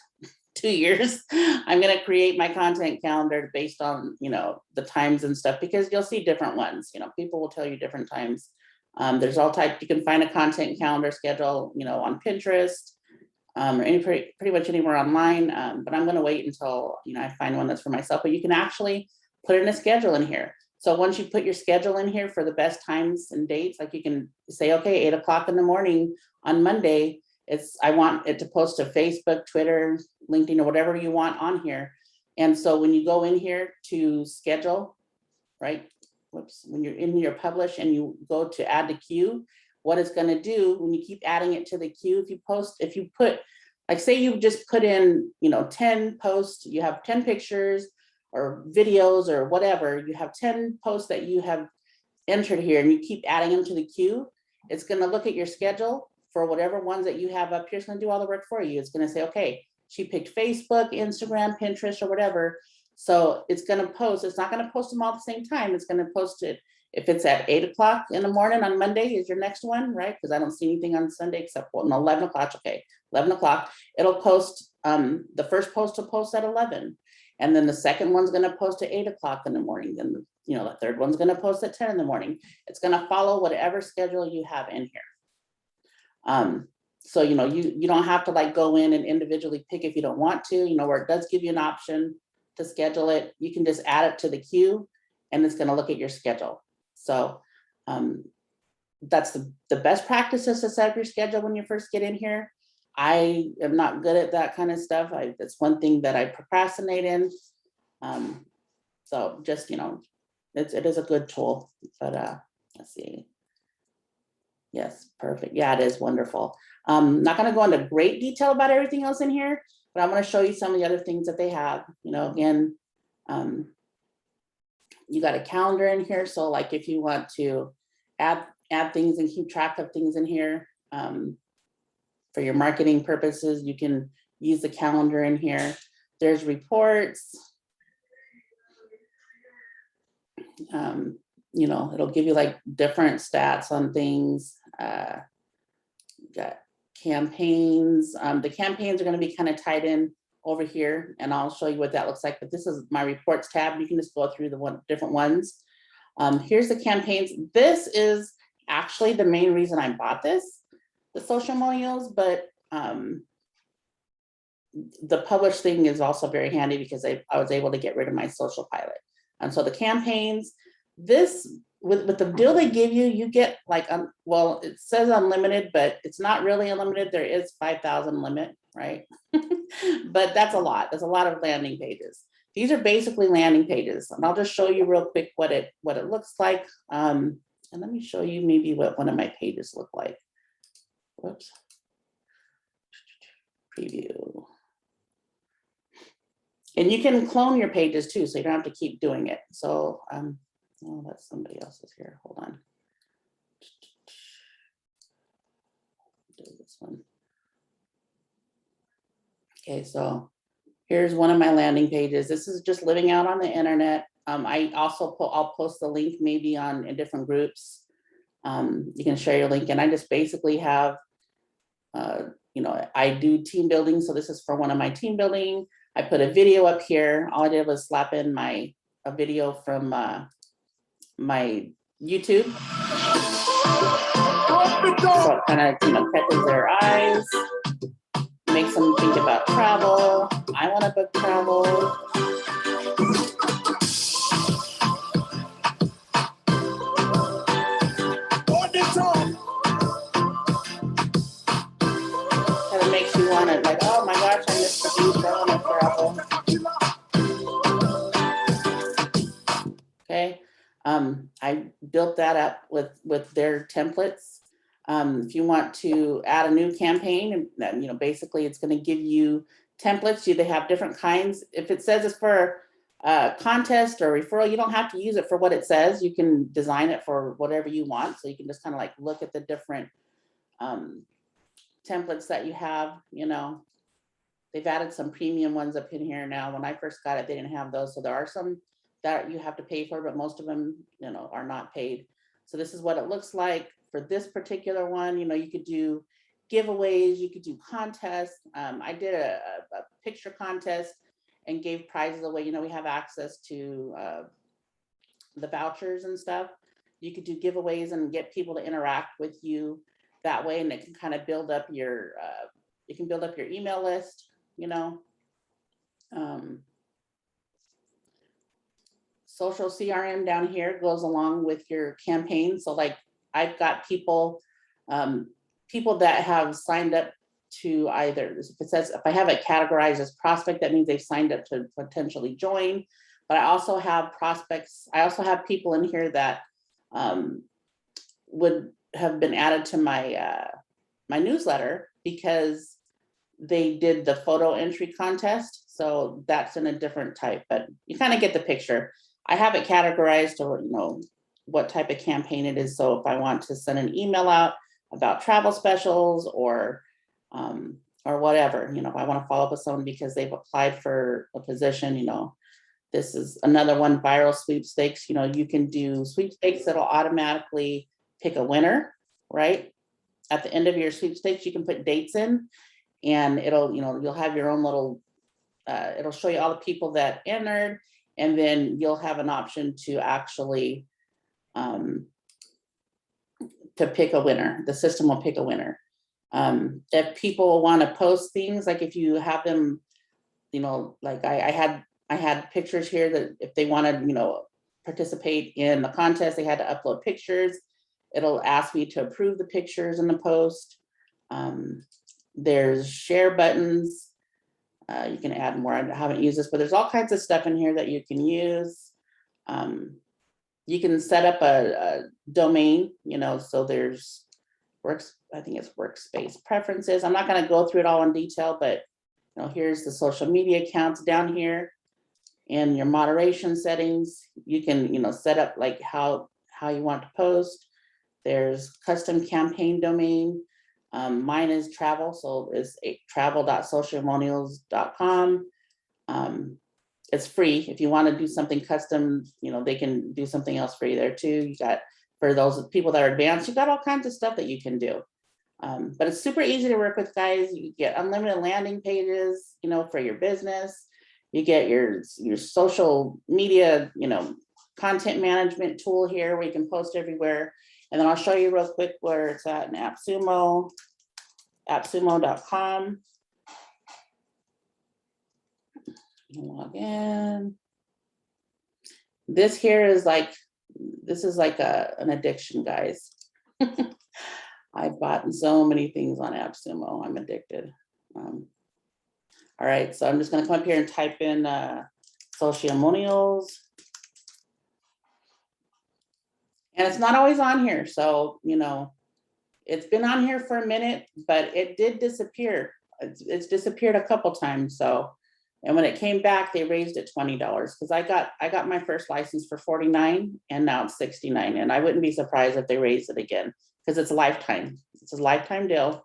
2 years, I'm going to create my content calendar based on, you know, the times and stuff, because you'll see different ones. You know, people will tell you different times. There's all types. You can find a content calendar schedule, you know, on Pinterest. Or pretty much anywhere online, but I'm going to wait until, you know, I find one that's for myself. But you can actually put in a schedule in here. So once you put your schedule in here for the best times and dates, like you can say, okay, 8 o'clock in the morning on Monday, I want it to post to Facebook, Twitter, LinkedIn, or whatever you want on here. And so when you go in here to schedule, right? Whoops, when you're in your publish and you go to add to queue, what it's going to do when you keep adding it to the queue, if you put, like, say you just put in, you know, 10 posts, you have 10 pictures or videos or whatever, you have 10 posts that you have entered here, and you keep adding them to the queue, it's going to look at your schedule for whatever ones that you have up here. It's going to do all the work for you. It's going to say, okay, she picked Facebook, Instagram, Pinterest, or whatever. So it's going to post, it's not going to post them all at the same time. It's going to post it. If it's at 8 o'clock in the morning on Monday is your next one, right? Because I don't see anything on Sunday except, well, no, 11 o'clock, okay, 11 o'clock. It'll post, the first post will post at 11. And then the second one's gonna post at 8 o'clock in the morning. Then, you know, the third one's gonna post at 10 in the morning. It's gonna follow whatever schedule you have in here. So, you know, you don't have to like go in and individually pick if you don't want to, you know, where it does give you an option to schedule it, you can just add it to the queue and it's gonna look at your schedule. So that's the best practices to set up your schedule when you first get in here. I am not good at that kind of stuff. That's one thing that I procrastinate in. So just, it is a good tool, but let's see. Yes, perfect. Yeah, it is wonderful. Not going to go into great detail about everything else in here, but I'm going to show you some of the other things that they have. Again, you got a calendar in here. So like if you want to add things and keep track of things in here for your marketing purposes, you can use the calendar in here. There's reports. It'll give you like different stats on things. Got campaigns. The campaigns are going to be kind of tied in over here, and I'll show you what that looks like. But this is my reports tab. You can just go through the different ones. Here's the campaigns. This is actually the main reason I bought this, the social monials, but the published thing is also very handy because I was able to get rid of my social pilot. And so the campaigns, this with the deal they give you, you get like, well, it says unlimited, but it's not really unlimited. There is 5,000 limit, right? But that's a lot. There's a lot of landing pages. These are basically landing pages. And I'll just show you real quick what it looks like. And let me show you maybe what one of my pages look like. Whoops. Preview. And you can clone your pages too, so you don't have to keep doing it. So, oh, that's somebody else's here. Hold on. Do this one. Okay, so here's one of my landing pages. This is just living out on the internet. I'll post the link maybe in different groups. You can share your link, and I just basically have, I do team building. So this is for one of my team building. I put a video up here. All I did was slap in a video from my YouTube. So it kind of catches their eyes, makes them think about travel. I want to book travel. Kind of makes you want to like, oh my gosh, I missed the beach. I want to travel. Okay. I built that up with their templates. If you want to add a new campaign, and basically it's going to give you templates. They have different kinds. If it says it's for a contest or referral, you don't have to use it for what it says. You can design it for whatever you want. So you can just kind of like look at the different templates that you have. They've added some premium ones up in here now. When I first got it, they didn't have those. So there are some that you have to pay for, but most of them, are not paid. So this is what it looks like for this particular one. You could do giveaways, you could do contests. I did a picture contest and gave prizes away. We have access to the vouchers and stuff. You could do giveaways and get people to interact with you that way, and it can kind of build up your email list. Social CRM down here goes along with your campaign. So like I've got people that have signed up to either, if I have it categorized as prospect, that means they've signed up to potentially join. But I also have prospects. I also have people in here that would have been added to my my newsletter because they did the photo entry contest. So that's in a different type, but you kind of get the picture. I have it categorized to what type of campaign it is. So if I want to send an email out about travel specials or whatever, if I want to follow up with someone because they've applied for a position, this is another one, viral sweepstakes. You can do sweepstakes that'll automatically pick a winner, right? At the end of your sweepstakes, you can put dates in, and it'll, you'll have your own little, it'll show you all the people that entered, and then you'll have an option to actually to pick a winner. The system will pick a winner. If people want to post things, like if you have them, like I had pictures here that if they wanted, participate in the contest, they had to upload pictures. It'll ask me to approve the pictures in the post. There's share buttons. You can add more. I haven't used this, but there's all kinds of stuff in here that you can use. You can set up a domain, so there's I think it's workspace preferences. I'm not going to go through it all in detail, but here's the social media accounts down here. In your moderation settings, you can, set up like how you want to post. There's custom campaign domain. Mine is travel, so it's travel.socialmonials.com. It's free. If you want to do something custom, they can do something else for you there too. You got, for those people that are advanced, you got all kinds of stuff that you can do. But it's super easy to work with, guys. You get unlimited landing pages, for your business. You get your social media, content management tool here where you can post everywhere. And then I'll show you real quick where it's at in AppSumo, appsumo.com. Log in. This here is like, an addiction, guys. I've bought so many things on AppSumo. I'm addicted. All right, so I'm just gonna come up here and type in socialmonials. And it's not always on here. So, it's been on here for a minute, but it did disappear. It's disappeared a couple times. So, and when it came back, they raised it $20 because I got my first license for $49 and now it's $69. And I wouldn't be surprised if they raised it again because it's a lifetime. It's a lifetime deal.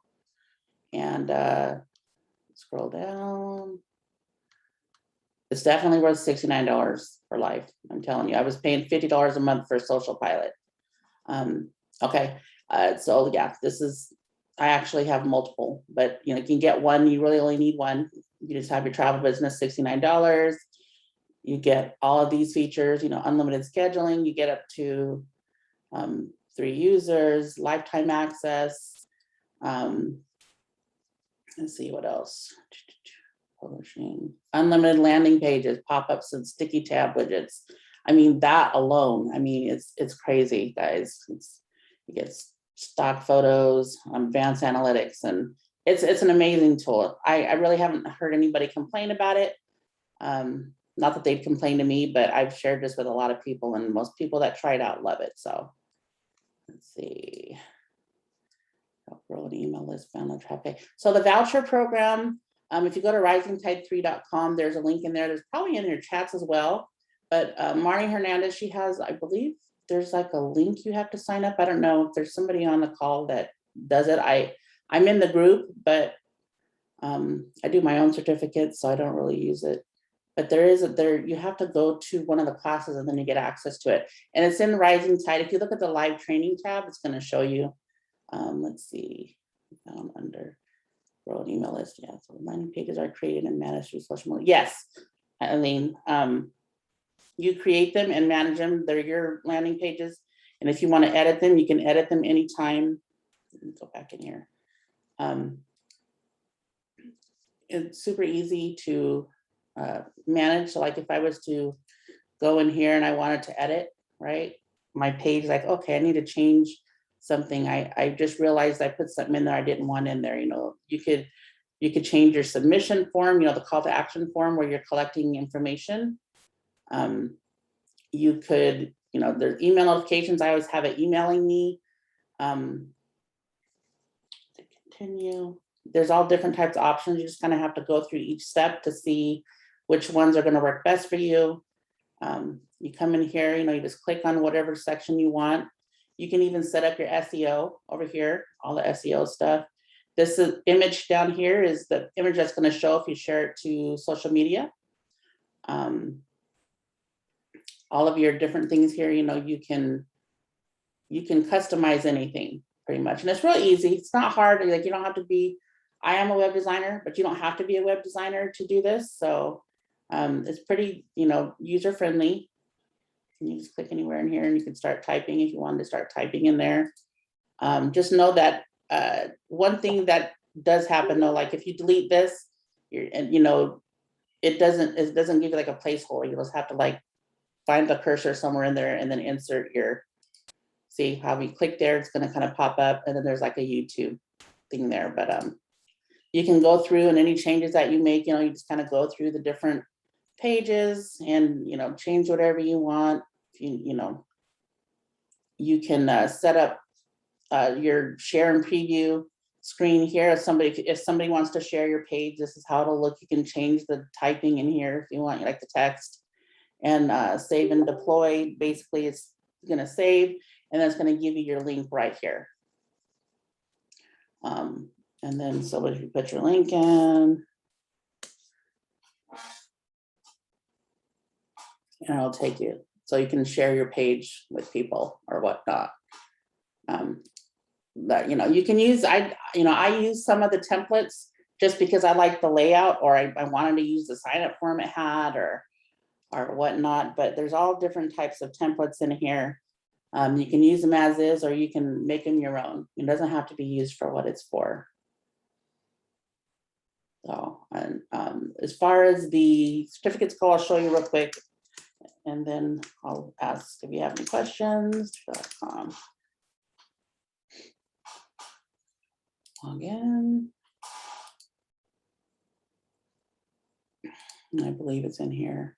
And scroll down. It's definitely worth $69 for life. I'm telling you, I was paying $50 a month for Social Pilot. Okay, so yeah, I actually have multiple, but you can get one. You really only need one. You just have your travel business, $69. You get all of these features, unlimited scheduling. You get up to 3 users, lifetime access. Let's see what else. Publishing, unlimited landing pages, pop-ups, and sticky tab widgets. I mean, that alone, it's crazy, guys. You get stock photos, advanced analytics, and it's an amazing tool. I really haven't heard anybody complain about it. Not that they've complained to me, but I've shared this with a lot of people, and most people that try it out love it. So let's see. Grow an email list, found on traffic. So the voucher program, if you go to risingtide3.com, there's a link in there. There's probably in your chats as well. But Mari Hernandez, she has, I believe there's like a link you have to sign up. I don't know if there's somebody on the call that does it. I'm in the group, but I do my own certificates, so I don't really use it. But you have to go to one of the classes and then you get access to it. And it's in Rising Tide. If you look at the live training tab, it's going to show you. Let's see, found under grow an email list. Yeah, so landing pages are created and managed through social media. Yes, Eileen, you create them and manage them. They're your landing pages. And if you want to edit them, you can edit them anytime. Let me go back in here. It's super easy to manage. So like if I was to go in here and I wanted to edit, right? My page, like, okay, I need to change something. I just realized I put something in there I didn't want in there. You could change your submission form, the call to action form where you're collecting information. You could, there's email notifications. I always have it emailing me. To continue, there's all different types of options. You just kind of have to go through each step to see which ones are going to work best for you. You come in here, you just click on whatever section you want. You can even set up your SEO over here, all the SEO stuff. This image down here is the image that's going to show if you share it to social media. All of your different things here, you can customize anything pretty much. And it's real easy. It's not hard. Like you don't have to be, I am a web designer, but you don't have to be a web designer to do this. So it's pretty, user friendly. You just click anywhere in here and you can start typing if you wanted to start typing in there. Just know that one thing that does happen though, like if you delete this, it doesn't give you like a placeholder. You just have to like find the cursor somewhere in there and then insert see how we click there, it's going to kind of pop up, and then there's like a YouTube thing there. But you can go through and any changes that you make, you just kind of go through the different pages and, change whatever you want. You can set up your share and preview screen here. If somebody wants to share your page, this is how it'll look. You can change the typing in here if you want, like the text, and save and deploy. Basically, it's going to save, and then it's going to give you your link right here. And then so if you put your link in, and it'll take you, so you can share your page with people or whatnot. That you can use. I use some of the templates just because I like the layout, or I wanted to use the sign up form it had, or whatnot. But there's all different types of templates in here. You can use them as is, or you can make them your own. It doesn't have to be used for what it's for. So, and as far as the certificates go, I'll show you real quick, and then I'll ask if you have any questions. Again, I believe it's in here.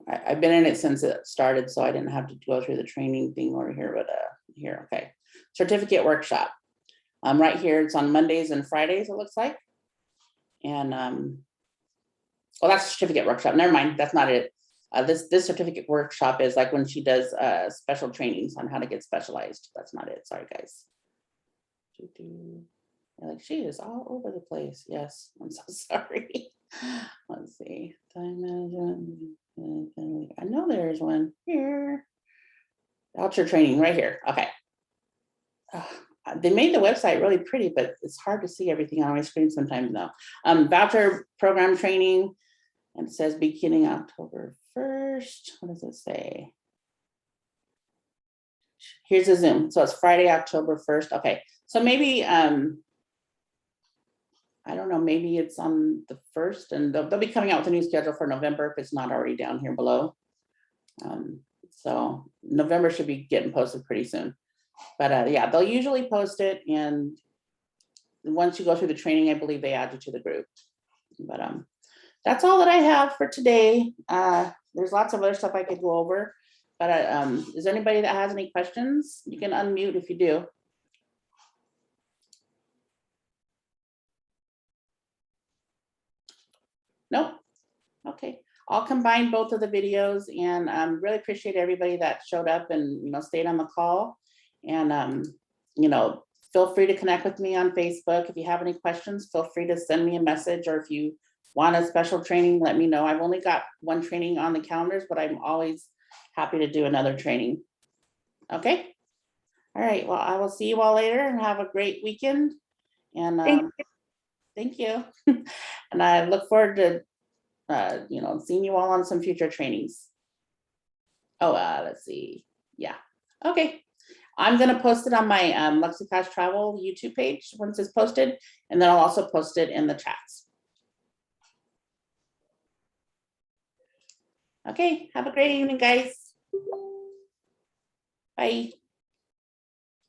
I've been in it since it started, so I didn't have to go through the training thing over here, but here, okay. Certificate workshop. Right here, it's on Mondays and Fridays, it looks like. And well, that's certificate workshop. Never mind, that's not it. This certificate workshop is like when she does special trainings on how to get specialized. That's not it. Sorry, guys. Like, she is all over the place. Yes, I'm so sorry. Let's see. Time management. I know there's one here. Voucher training right here. Okay. They made the website really pretty, but it's hard to see everything on my screen sometimes though. Voucher program training, and it says beginning October 1st. What does it say? Here's a Zoom. So it's Friday, October 1st. Okay. So maybe, I don't know, maybe it's on the 1st, and they'll be coming out with a new schedule for November if it's not already down here below. So November should be getting posted pretty soon. But yeah, they'll usually post it, and once you go through the training, I believe they add you to the group. But that's all that I have for today. There's lots of other stuff I could go over, but is there anybody that has any questions? You can unmute if you do. Nope. Okay, I'll combine both of the videos, and really appreciate everybody that showed up and stayed on the call. And feel free to connect with me on Facebook. If you have any questions, feel free to send me a message, or if you want a special training, let me know. I've only got one training on the calendars, but I'm always happy to do another training. Okay. All right. Well, I will see you all later, and have a great weekend. And thank you. And I look forward to seeing you all on some future trainings. Oh, let's see. Yeah. Okay. I'm going to post it on my Lexicash Travel YouTube page once it's posted, and then I'll also post it in the chats. Okay. Have a great evening, guys. Bye.